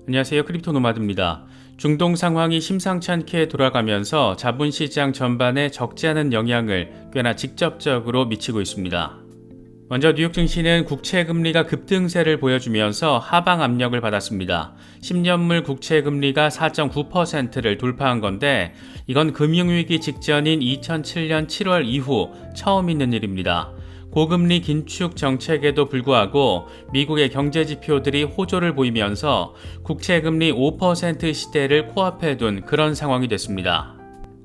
안녕하세요. 크립토 노마드입니다. 중동 상황이 심상치 않게 돌아가면서 자본시장 전반에 적지 않은 영향을 꽤나 직접적으로 미치고 있습니다. 먼저 뉴욕 증시는 국채금리가 급등세를 보여주면서 하방 압력을 받았습니다. 10년물 국채금리가 4.9%를 돌파한 건데 이건 금융위기 직전인 2007년 7월 이후 처음 있는 일입니다. 고금리 긴축 정책에도 불구하고 미국의 경제지표들이 호조를 보이면서 국채금리 5% 시대를 코앞에 둔 그런 상황이 됐습니다.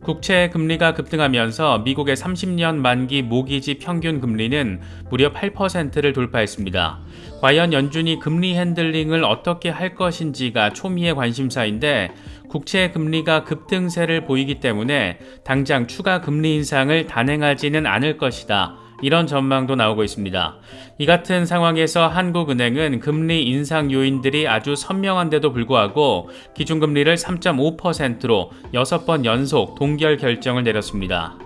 국채 금리가 급등하면서 미국의 30년 만기 모기지 평균 금리는 무려 8%를 돌파했습니다. 과연 연준이 금리 핸들링을 어떻게 할 것인지가 초미의 관심사인데 국채 금리가 급등세를 보이기 때문에 당장 추가 금리 인상을 단행하지는 않을 것이다. 이런 전망도 나오고 있습니다. 이 같은 상황에서 한국은행은 금리 인상 요인들이 아주 선명한데도 불구하고 기준금리를 3.5%로 6번 연속 동결 결정을 내렸습니다.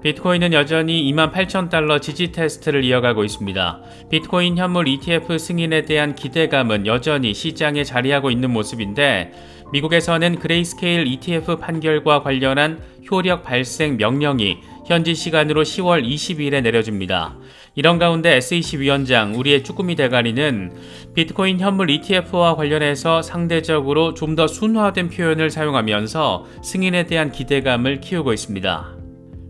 비트코인은 여전히 28,000달러 지지 테스트를 이어가고 있습니다. 비트코인 현물 ETF 승인에 대한 기대감은 여전히 시장에 자리하고 있는 모습인데 미국에서는 그레이스케일 ETF 판결과 관련한 효력 발생 명령이 현지 시간으로 10월 20일에 내려집니다. 이런 가운데 SEC 위원장 우리의 쭈꾸미 대가리는 비트코인 현물 ETF와 관련해서 상대적으로 좀 더 순화된 표현을 사용하면서 승인에 대한 기대감을 키우고 있습니다.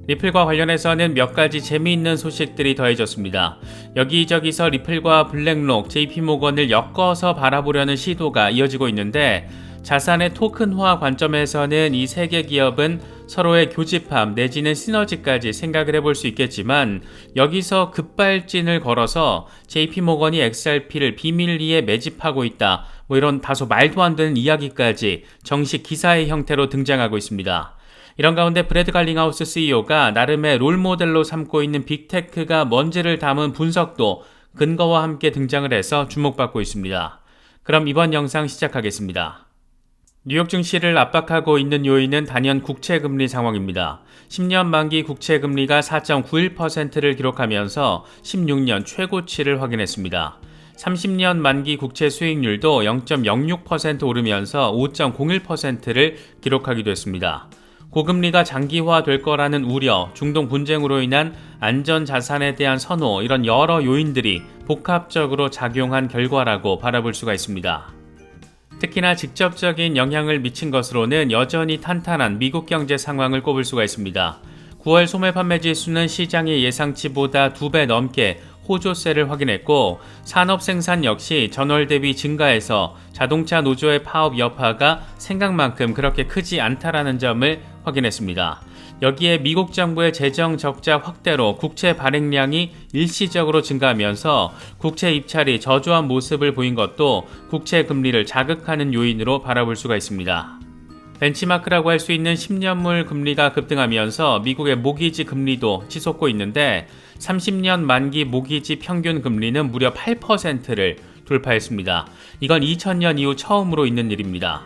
리플과 관련해서는 몇 가지 재미있는 소식들이 더해졌습니다. 여기저기서 리플과 블랙록, JP모건을 엮어서 바라보려는 시도가 이어지고 있는데 자산의 토큰화 관점에서는 이 세 개 기업은 서로의 교집합 내지는 시너지까지 생각을 해볼 수 있겠지만 여기서 급발진을 걸어서 JP모건이 XRP를 비밀리에 매집하고 있다. 이런 다소 말도 안 되는 이야기까지 정식 기사의 형태로 등장하고 있습니다. 이런 가운데 브래드 갈링하우스 CEO가 나름의 롤모델로 삼고 있는 빅테크가 뭔지를 담은 분석도 근거와 함께 등장을 해서 주목받고 있습니다. 그럼 이번 영상 시작하겠습니다. 뉴욕 증시를 압박하고 있는 요인은 단연 국채금리 상황입니다. 10년 만기 국채금리가 4.91%를 기록하면서 16년 최고치를 확인했습니다. 30년 만기 국채 수익률도 0.06% 오르면서 5.01%를 기록하기도 했습니다. 고금리가 장기화될 거라는 우려, 중동 분쟁으로 인한 안전자산에 대한 선호, 이런 여러 요인들이 복합적으로 작용한 결과라고 바라볼 수가 있습니다. 특히나 직접적인 영향을 미친 것으로는 여전히 탄탄한 미국 경제 상황을 꼽을 수가 있습니다. 9월 소매 판매 지수는 시장의 예상치보다 2배 넘게 호조세를 확인했고 산업 생산 역시 전월 대비 증가해서 자동차 노조의 파업 여파가 생각만큼 그렇게 크지 않다라는 점을 확인했습니다. 여기에 미국 정부의 재정 적자 확대로 국채 발행량이 일시적으로 증가하면서 국채 입찰이 저조한 모습을 보인 것도 국채 금리를 자극하는 요인으로 바라볼 수가 있습니다. 벤치마크라고 할 수 있는 10년물 금리가 급등하면서 미국의 모기지 금리도 치솟고 있는데 30년 만기 모기지 평균 금리는 무려 8%를 돌파했습니다. 이건 2000년 이후 처음으로 있는 일입니다.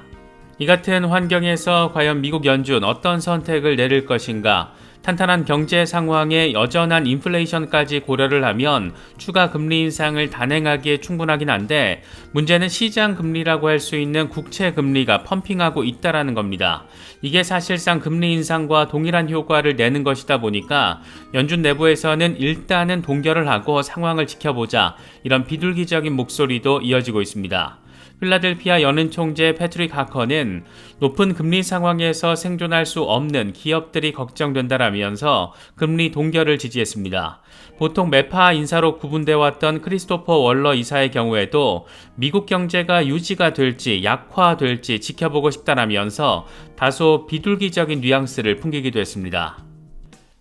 이 같은 환경에서 과연 미국 연준 어떤 선택을 내릴 것인가? 탄탄한 경제 상황에 여전한 인플레이션까지 고려를 하면 추가 금리 인상을 단행하기에 충분하긴 한데 문제는 시장 금리라고 할 수 있는 국채 금리가 펌핑하고 있다라는 겁니다. 이게 사실상 금리 인상과 동일한 효과를 내는 것이다 보니까 연준 내부에서는 일단은 동결을 하고 상황을 지켜보자, 이런 비둘기적인 목소리도 이어지고 있습니다. 필라델피아 연은 총재 패트릭 하커는 높은 금리 상황에서 생존할 수 없는 기업들이 걱정된다라면서 금리 동결을 지지했습니다. 보통 매파 인사로 구분돼 왔던 크리스토퍼 월러 이사의 경우에도 미국 경제가 유지가 될지 약화될지 지켜보고 싶다라면서 다소 비둘기적인 뉘앙스를 풍기기도 했습니다.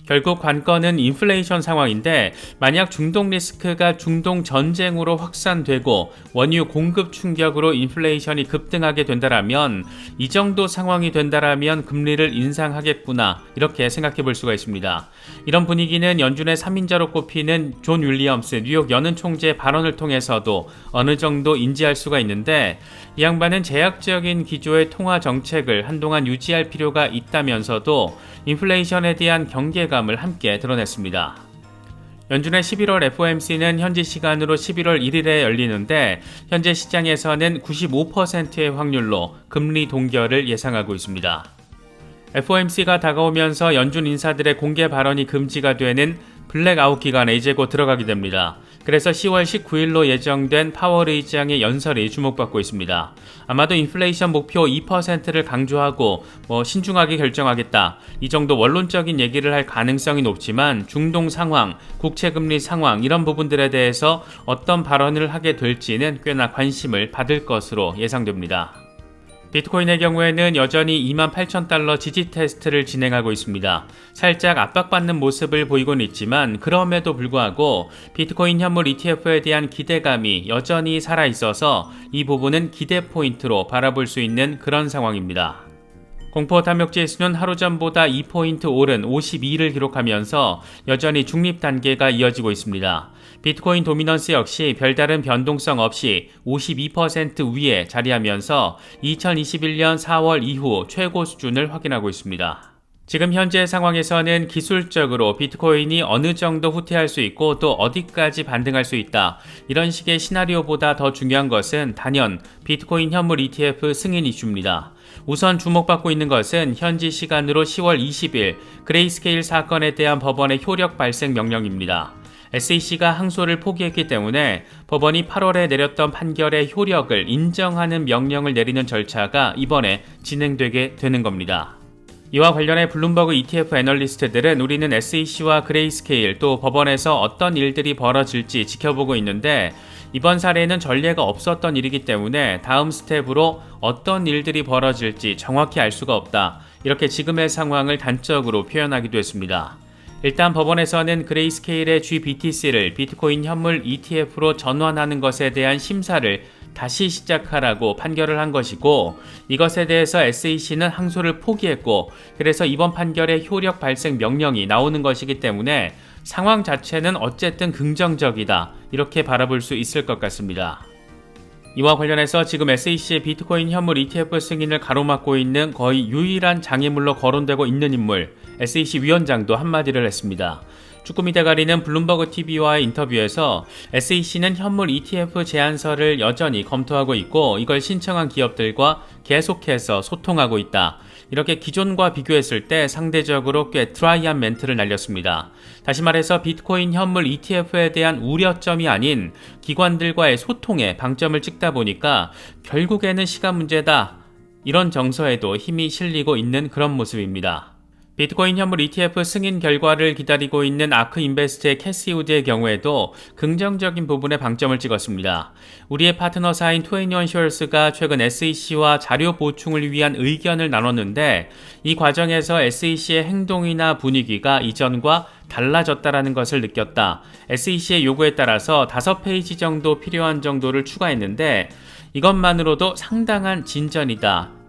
결국 관건은 인플레이션 상황인데 만약 중동 리스크가 중동 전쟁으로 확산되고 원유 공급 충격으로 인플레이션이 급등하게 된다라면 이 정도 상황이 된다라면 금리를 인상하겠구나, 이렇게 생각해 볼 수가 있습니다. 이런 분위기는 연준의 3인자로 꼽히는 존 윌리엄스 뉴욕 연은 총재의 발언을 통해서도 어느 정도 인지할 수가 있는데 이 양반은 제약적인 기조의 통화 정책을 한동안 유지할 필요가 있다면서도 인플레이션에 대한 경계감을 함께 드러냈습니다. 연준의 11월 FOMC는 현지 시간으로 11월 1일에 열리는데 현재 시장에서는 95%의 확률로 금리 동결을 예상하고 있습니다. FOMC가 다가오면서 연준 인사들의 공개 발언이 금지가 되는 블랙아웃 기간에 이제 곧 들어가게 됩니다. 그래서 10월 19일로 예정된 파월 의장의 연설이 주목받고 있습니다. 아마도 인플레이션 목표 2%를 강조하고 신중하게 결정하겠다. 이 정도 원론적인 얘기를 할 가능성이 높지만 중동 상황, 국채금리 상황 이런 부분들에 대해서 어떤 발언을 하게 될지는 꽤나 관심을 받을 것으로 예상됩니다. 비트코인의 경우에는 여전히 28,000달러 지지 테스트를 진행하고 있습니다. 살짝 압박받는 모습을 보이고는 있지만 그럼에도 불구하고 비트코인 현물 ETF에 대한 기대감이 여전히 살아있어서 이 부분은 기대 포인트로 바라볼 수 있는 그런 상황입니다. 공포 탐욕 지수는 하루 전보다 2포인트 오른 52를 기록하면서 여전히 중립 단계가 이어지고 있습니다. 비트코인 도미넌스 역시 별다른 변동성 없이 52% 위에 자리하면서 2021년 4월 이후 최고 수준을 확인하고 있습니다. 지금 현재 상황에서는 기술적으로 비트코인이 어느 정도 후퇴할 수 있고 또 어디까지 반등할 수 있다. 이런 식의 시나리오보다 더 중요한 것은 단연 비트코인 현물 ETF 승인 이슈입니다. 우선 주목받고 있는 것은 현지 시간으로 10월 20일 그레이스케일 사건에 대한 법원의 효력 발생 명령입니다. SEC가 항소를 포기했기 때문에 법원이 8월에 내렸던 판결의 효력을 인정하는 명령을 내리는 절차가 이번에 진행되게 되는 겁니다. 이와 관련해 블룸버그 ETF 애널리스트들은 우리는 SEC와 그레이스케일 또 법원에서 어떤 일들이 벌어질지 지켜보고 있는데 이번 사례는 전례가 없었던 일이기 때문에 다음 스텝으로 어떤 일들이 벌어질지 정확히 알 수가 없다. 이렇게 지금의 상황을 단적으로 표현하기도 했습니다. 일단 법원에서는 그레이스케일의 GBTC를 비트코인 현물 ETF로 전환하는 것에 대한 심사를 다시 시작하라고 판결을 한 것이고 이것에 대해서 SEC는 항소를 포기했고 그래서 이번 판결의 효력 발생 명령이 나오는 것이기 때문에 상황 자체는 어쨌든 긍정적이다 이렇게 바라볼 수 있을 것 같습니다. 이와 관련해서 지금 SEC의 비트코인 현물 ETF 승인을 가로막고 있는 거의 유일한 장애물로 거론되고 있는 인물 SEC 위원장도 한마디를 했습니다. 쭈꾸미 대가리는 블룸버그 TV와의 인터뷰에서 SEC는 현물 ETF 제안서를 여전히 검토하고 있고 이걸 신청한 기업들과 계속해서 소통하고 있다. 이렇게 기존과 비교했을 때 상대적으로 꽤 드라이한 멘트를 날렸습니다. 다시 말해서 비트코인 현물 ETF에 대한 우려점이 아닌 기관들과의 소통에 방점을 찍다 보니까 결국에는 시간 문제다. 이런 정서에도 힘이 실리고 있는 그런 모습입니다. 비트코인 현물 ETF 승인 결과를 기다리고 있는 아크 인베스트의 캐시 우드의 경우에도 긍정적인 부분에 방점을 찍었습니다. 우리의 파트너사인 21슈얼스가 최근 SEC와 자료 보충을 위한 의견을 나눴는데 이 과정에서 SEC의 행동이나 분위기가 이전과 달라졌다라는 것을 느꼈다. SEC의 요구에 따라서 5페이지 정도 필요한 정도를 추가했는데 이것만으로도 상당한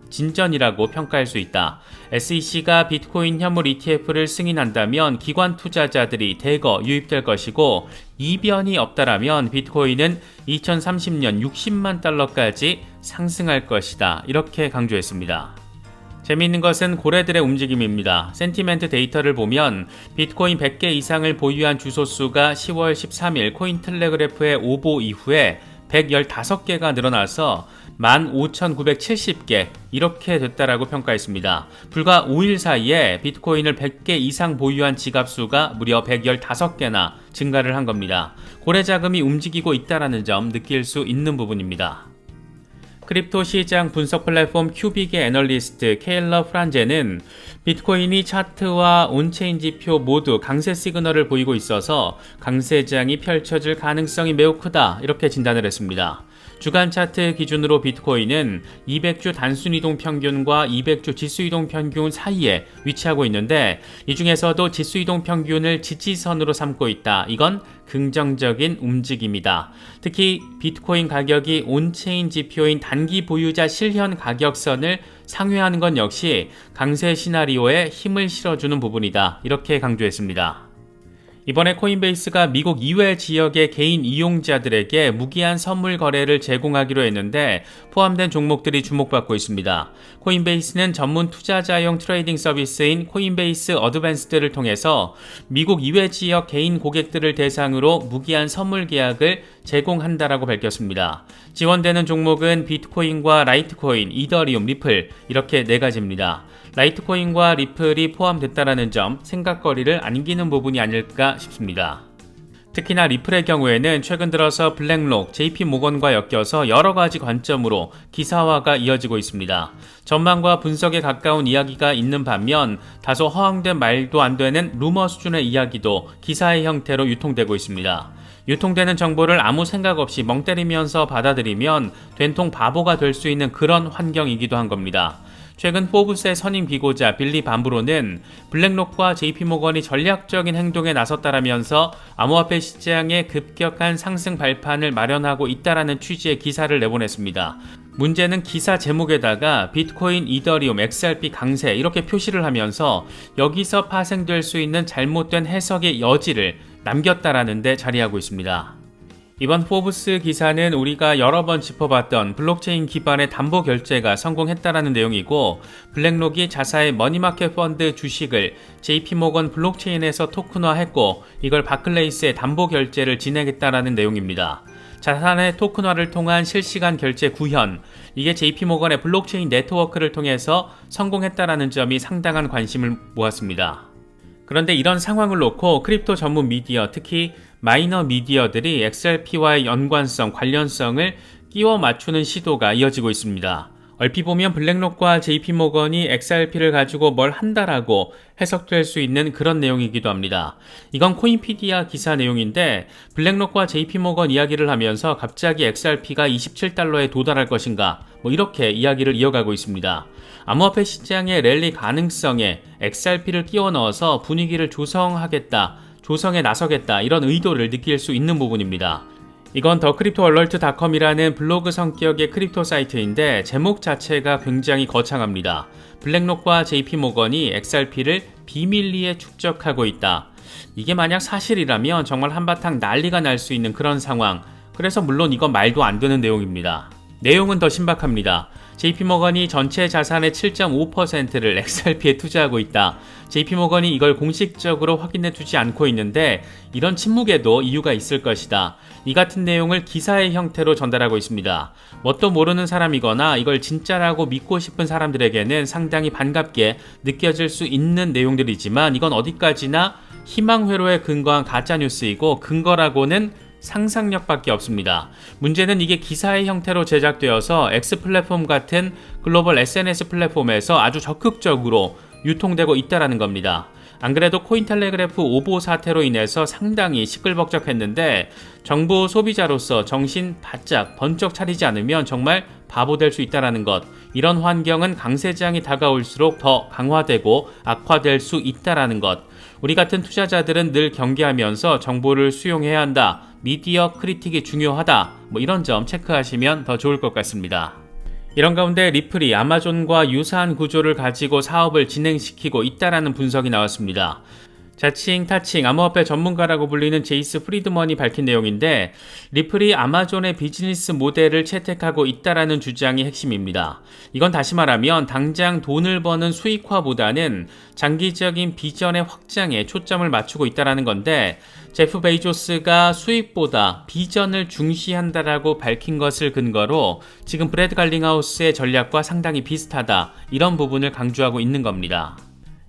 진전이라고 평가할 수 있다. SEC가 비트코인 현물 ETF를 승인한다면 기관 투자자들이 대거 유입될 것이고 이변이 없다라면 비트코인은 2030년 60만 달러까지 상승할 것이다. 이렇게 강조했습니다. 재미있는 것은 고래들의 움직임입니다. 센티멘트 데이터를 보면 비트코인 100개 이상을 보유한 주소수가 10월 13일 코인텔레그래프의 오보 이후에 115개가 늘어나서 15,970개 이렇게 됐다라고 평가했습니다. 불과 5일 사이에 비트코인을 100개 이상 보유한 지갑수가 무려 115개나 증가를 한 겁니다. 고래 자금이 움직이고 있다는 점 느낄 수 있는 부분입니다. 크립토 시장 분석 플랫폼 큐빅의 애널리스트 케일러 프란제는 비트코인이 차트와 온체인 지표 모두 강세 시그널을 보이고 있어서 강세장이 펼쳐질 가능성이 매우 크다 이렇게 진단을 했습니다. 주간 차트 기준으로 비트코인은 200주 단순이동 평균과 200주 지수이동 평균 사이에 위치하고 있는데 이 중에서도 지수이동 평균을 지지선으로 삼고 있다. 이건 긍정적인 움직임이다. 특히 비트코인 가격이 온체인 지표인 단기 보유자 실현 가격선을 상회하는 건 역시 강세 시나리오에 힘을 실어주는 부분이다. 이렇게 강조했습니다. 이번에 코인베이스가 미국 이외 지역의 개인 이용자들에게 무기한 선물 거래를 제공하기로 했는데 포함된 종목들이 주목받고 있습니다. 코인베이스는 전문 투자자용 트레이딩 서비스인 코인베이스 어드밴스드를 통해서 미국 이외 지역 개인 고객들을 대상으로 무기한 선물 계약을 제공한다라고 밝혔습니다. 지원되는 종목은 비트코인과 라이트코인, 이더리움, 리플 이렇게 4가지입니다. 라이트코인과 리플이 포함됐다는 점 생각거리를 안기는 부분이 아닐까 싶습니다. 특히나 리플의 경우에는 최근 들어서 블랙록, JP모건과 엮여서 여러가지 관점으로 기사화가 이어지고 있습니다. 전망과 분석에 가까운 이야기가 있는 반면 다소 허황된 말도 안 되는 루머 수준의 이야기도 기사의 형태로 유통되고 있습니다. 유통되는 정보를 아무 생각 없이 멍 때리면서 받아들이면 된통 바보가 될 수 있는 그런 환경이기도 한 겁니다. 최근 포브스의 선임 기고자 빌리 반브로는 블랙록과 JP모건이 전략적인 행동에 나섰다라면서 암호화폐 시장의 급격한 상승 발판을 마련하고 있다라는 취지의 기사를 내보냈습니다. 문제는 기사 제목에다가 비트코인, 이더리움, XRP 강세 이렇게 표시를 하면서 여기서 파생될 수 있는 잘못된 해석의 여지를 남겼다라는 데 자리하고 있습니다. 이번 포브스 기사는 우리가 여러 번 짚어봤던 블록체인 기반의 담보 결제가 성공했다라는 내용이고 블랙록이 자사의 머니마켓 펀드 주식을 JP모건 블록체인에서 토큰화했고 이걸 바클레이스의 담보 결제를 진행했다라는 내용입니다. 자산의 토큰화를 통한 실시간 결제 구현, 이게 JP모건의 블록체인 네트워크를 통해서 성공했다라는 점이 상당한 관심을 모았습니다. 그런데 이런 상황을 놓고 크립토 전문 미디어, 특히 마이너 미디어들이 XRP와의 연관성, 관련성을 끼워 맞추는 시도가 이어지고 있습니다. 얼핏 보면 블랙록과 JP모건이 XRP를 가지고 뭘 한다라고 해석될 수 있는 그런 내용이기도 합니다. 이건 코인피디아 기사 내용인데 블랙록과 JP모건 이야기를 하면서 갑자기 XRP가 27달러에 도달할 것인가 이렇게 이야기를 이어가고 있습니다. 암호화폐 시장의 랠리 가능성에 XRP를 끼워 넣어서 분위기를 조성에 나서겠다 이런 의도를 느낄 수 있는 부분입니다. 이건 더크립토얼럴트.com이라는 블로그 성격의 크립토 사이트인데 제목 자체가 굉장히 거창합니다. 블랙록과 JP모건이 XRP를 비밀리에 축적하고 있다. 이게 만약 사실이라면 정말 한바탕 난리가 날 수 있는 그런 상황. 그래서 물론 이건 말도 안 되는 내용입니다. 내용은 더 신박합니다. JP모건이 전체 자산의 7.5%를 XRP에 투자하고 있다. JP모건이 이걸 공식적으로 확인해 두지 않고 있는데 이런 침묵에도 이유가 있을 것이다. 이 같은 내용을 기사의 형태로 전달하고 있습니다. 뭣도 모르는 사람이거나 이걸 진짜라고 믿고 싶은 사람들에게는 상당히 반갑게 느껴질 수 있는 내용들이지만 이건 어디까지나 희망회로에 근거한 가짜뉴스이고 근거라고는 상상력밖에 없습니다. 문제는 이게 기사의 형태로 제작되어서 X 플랫폼 같은 글로벌 SNS 플랫폼에서 아주 적극적으로 유통되고 있다는 겁니다. 안 그래도 코인텔레그래프 오보 사태로 인해서 상당히 시끌벅적했는데 정보 소비자로서 정신 바짝 번쩍 차리지 않으면 정말 바보 될 수 있다는 것. 이런 환경은 강세장이 다가올수록 더 강화되고 악화될 수 있다는 것. 우리 같은 투자자들은 늘 경계하면서 정보를 수용해야 한다. 미디어 크리틱이 중요하다. 이런 점 체크하시면 더 좋을 것 같습니다. 이런 가운데 리플이 아마존과 유사한 구조를 가지고 사업을 진행시키고 있다라는 분석이 나왔습니다. 자칭 타칭 암호화폐 전문가라고 불리는 제이스 프리드먼이 밝힌 내용인데 리플이 아마존의 비즈니스 모델을 채택하고 있다라는 주장이 핵심입니다. 이건 다시 말하면 당장 돈을 버는 수익화보다는 장기적인 비전의 확장에 초점을 맞추고 있다라는 건데 제프 베이조스가 수익보다 비전을 중시한다라고 밝힌 것을 근거로 지금 브래드 갈링하우스의 전략과 상당히 비슷하다 이런 부분을 강조하고 있는 겁니다.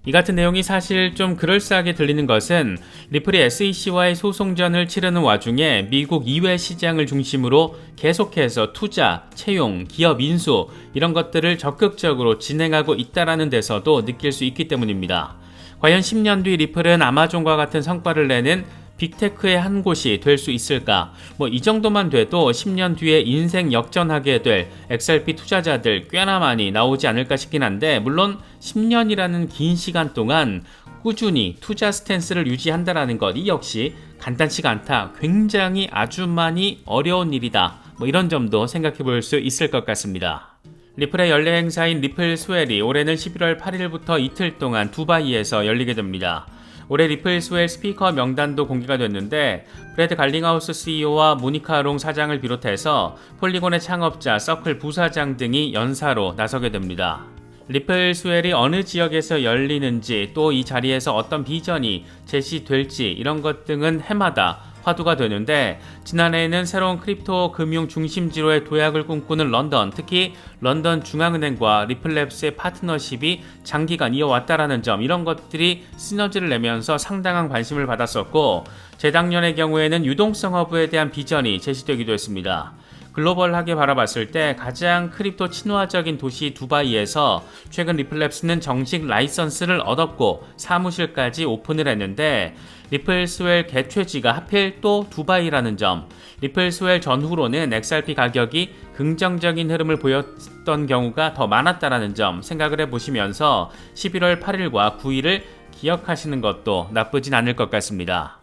이 같은 내용이 사실 좀 그럴싸하게 들리는 것은 리플이 SEC와의 소송전을 치르는 와중에 미국 이외 시장을 중심으로 계속해서 투자, 채용, 기업 인수 이런 것들을 적극적으로 진행하고 있다는 데서도 느낄 수 있기 때문입니다. 과연 10년 뒤 리플은 아마존과 같은 성과를 내는 빅테크의 한 곳이 될 수 있을까? 이 정도만 돼도 10년 뒤에 인생 역전하게 될 XRP 투자자들 꽤나 많이 나오지 않을까 싶긴 한데 물론 10년이라는 긴 시간 동안 꾸준히 투자 스탠스를 유지한다는 것 이 역시 간단치가 않다. 굉장히 아주 많이 어려운 일이다. 이런 점도 생각해 볼 수 있을 것 같습니다. 리플의 연례 행사인 리플 스웰이 올해는 11월 8일부터 이틀 동안 두바이에서 열리게 됩니다. 올해 리플 스웰 스피커 명단도 공개가 됐는데 브래드 갈링하우스 CEO와 모니카 롱 사장을 비롯해서 폴리곤의 창업자, 서클 부사장 등이 연사로 나서게 됩니다. 리플 스웰이 어느 지역에서 열리는지 또 이 자리에서 어떤 비전이 제시될지 이런 것 등은 해마다 화두가 되는데 지난해에는 새로운 크립토 금융 중심지로의 도약을 꿈꾸는 런던, 특히 런던 중앙은행과 리플랩스의 파트너십이 장기간 이어왔다라는 점, 이런 것들이 시너지를 내면서 상당한 관심을 받았었고 재작년의 경우에는 유동성 허브에 대한 비전이 제시되기도 했습니다. 글로벌하게 바라봤을 때 가장 크립토 친화적인 도시 두바이에서 최근 리플랩스는 정식 라이선스를 얻었고 사무실까지 오픈을 했는데 리플 스웰 개최지가 하필 또 두바이라는 점, 리플 스웰 전후로는 XRP 가격이 긍정적인 흐름을 보였던 경우가 더 많았다라는 점 생각을 해보시면서 11월 8일과 9일을 기억하시는 것도 나쁘진 않을 것 같습니다.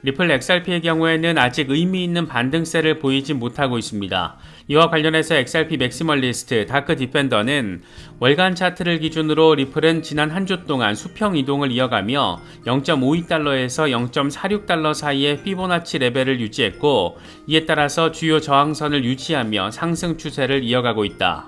리플 XRP의 경우에는 아직 의미 있는 반등세를 보이지 못하고 있습니다. 이와 관련해서 XRP 맥시멀리스트 다크 디펜더는 월간 차트를 기준으로 리플은 지난 한 주 동안 수평 이동을 이어가며 0.52달러에서 0.46달러 사이의 피보나치 레벨을 유지했고 이에 따라서 주요 저항선을 유지하며 상승 추세를 이어가고 있다.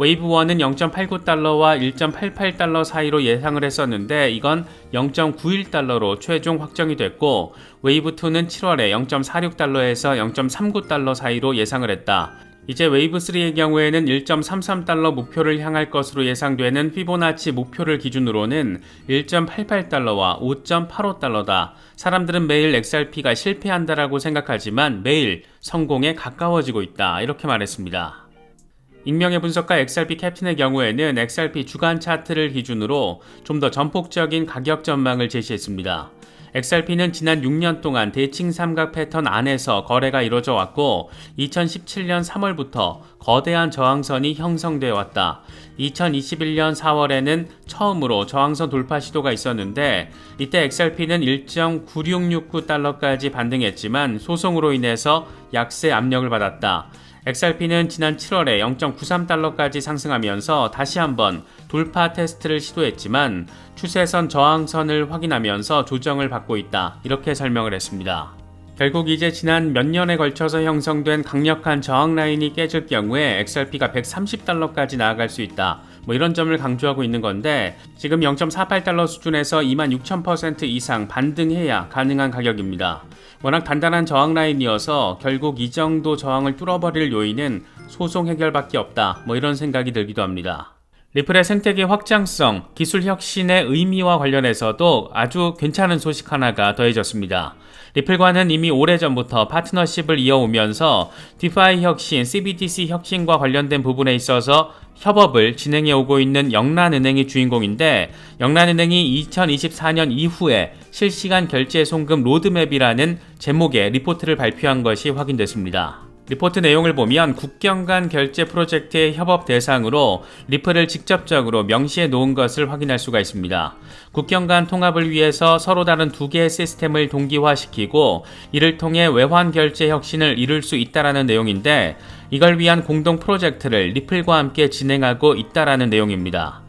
웨이브 1은 0.89달러와 1.88달러 사이로 예상을 했었는데 이건 0.91달러로 최종 확정이 됐고 웨이브 2는 7월에 0.46달러에서 0.39달러 사이로 예상을 했다. 이제 웨이브 3의 경우에는 1.33달러 목표를 향할 것으로 예상되는 피보나치 목표를 기준으로는 1.88달러와 5.85달러다. 사람들은 매일 XRP가 실패한다라고 생각하지만 매일 성공에 가까워지고 있다. 이렇게 말했습니다. 익명의 분석가 XRP 캡틴의 경우에는 XRP 주간 차트를 기준으로 좀 더 전폭적인 가격 전망을 제시했습니다. XRP는 지난 6년 동안 대칭 삼각 패턴 안에서 거래가 이루어져 왔고 2017년 3월부터 거대한 저항선이 형성되어 왔다. 2021년 4월에는 처음으로 저항선 돌파 시도가 있었는데 이때 XRP는 1.9669달러까지 반등했지만 소송으로 인해서 약세 압력을 받았다. XRP는 지난 7월에 0.93달러까지 상승하면서 다시 한번 돌파 테스트를 시도했지만 추세선 저항선을 확인하면서 조정을 받고 있다. 이렇게 설명을 했습니다. 결국 이제 지난 몇 년에 걸쳐서 형성된 강력한 저항 라인이 깨질 경우에 XRP가 130달러까지 나아갈 수 있다. 이런 점을 강조하고 있는 건데 지금 0.48달러 수준에서 26,000% 이상 반등해야 가능한 가격입니다. 워낙 단단한 저항 라인이어서 결국 이 정도 저항을 뚫어버릴 요인은 소송 해결밖에 없다. 이런 생각이 들기도 합니다. 리플의 생태계 확장성, 기술 혁신의 의미와 관련해서도 아주 괜찮은 소식 하나가 더해졌습니다. 리플과는 이미 오래전부터 파트너십을 이어오면서 디파이 혁신, CBDC 혁신과 관련된 부분에 있어서 협업을 진행해 오고 있는 영란은행이 주인공인데 영란은행이 2024년 이후에 실시간 결제 송금 로드맵이라는 제목의 리포트를 발표한 것이 확인됐습니다. 리포트 내용을 보면 국경 간 결제 프로젝트의 협업 대상으로 리플을 직접적으로 명시해 놓은 것을 확인할 수가 있습니다. 국경 간 통합을 위해서 서로 다른 두 개의 시스템을 동기화시키고 이를 통해 외환 결제 혁신을 이룰 수 있다라는 내용인데 이걸 위한 공동 프로젝트를 리플과 함께 진행하고 있다라는 내용입니다.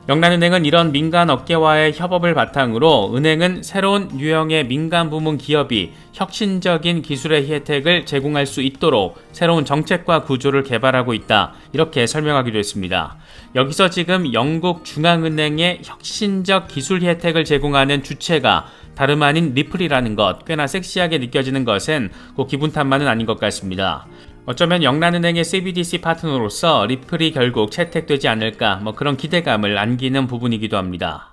영란은행은 이런 민간 업계와의 협업을 바탕으로 은행은 새로운 유형의 민간 부문 기업이 혁신적인 기술의 혜택을 제공할 수 있도록 새로운 정책과 구조를 개발하고 있다. 이렇게 설명하기도 했습니다. 여기서 지금 영국 중앙은행의 혁신적 기술 혜택을 제공하는 주체가 다름 아닌 리플이라는 것, 꽤나 섹시하게 느껴지는 것은 꼭 기분 탓만은 아닌 것 같습니다. 어쩌면 영란은행의 CBDC 파트너로서 리플이 결국 채택되지 않을까 그런 기대감을 안기는 부분이기도 합니다.